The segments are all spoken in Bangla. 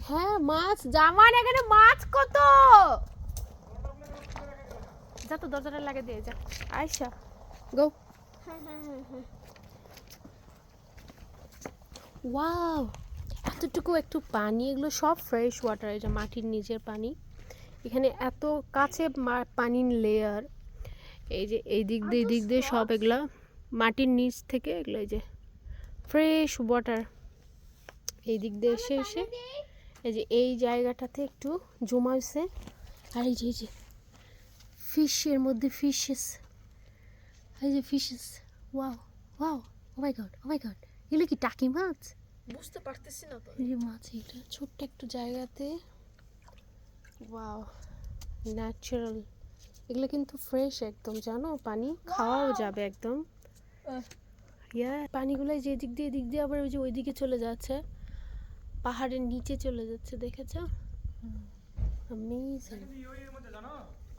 হ্যাঁ মাছ, জামান এখানে মাছ কত। যা তো দরজাটা লাগিয়ে দিয়ে যা। আয়শা গো। ওয়াও, এতটুকু একটু পানি, এগুলো সব ফ্রেশ ওয়াটার, এই যে মাটির নিচের পানি। এখানে এত কাছে পানির লেয়ার, এই যে এই দিক দিয়ে সব এগুলা মাটির নিচ থেকে, এগুলো এই যে ফ্রেশ ওয়াটার এই দিক দিয়ে এসে এসে এই যে এই জায়গাটাতে একটু জমা হয়েছে। আর এই যে ফিশের মধ্যে ফিশেস, এই যে ফিশেস। ওয়াও ওয়াও, ও মাই গড, ও মাই গড, এগুলো কি টাকি মাছ? বুঝতে পারতেছি না তো। এই যে মাছ, এটা ছোট্ট একটু জায়গাতে। Wow, natural. এগুলো কিন্তু ফ্রেশ একদম, জানো, পানি খাওয়াও যাবে একদম। ইয়া, পানিগুলো যে দিক দিয়ে আবার ওই যে ওইদিকে চলে যাচ্ছে, পাহাড়ের নিচে চলে যাচ্ছে, দেখেছ? অ্যামেজিং।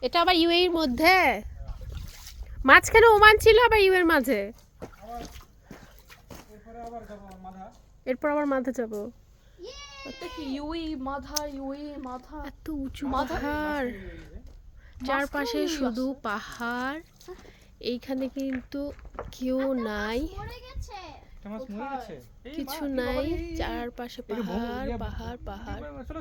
এটা আবার ইউএইর মধ্যে, মাঝখানে ওমান ছিল, আবার ইউএর মাঝে। এরপর আবার মাথা যাব। এত উঁচু পাহাড়, চারপাশে শুধু পাহাড়, এইখানে কিন্তু কেউ নাই, কিছু নাই, চারপাশে পাহাড় পাহাড় পাহাড়।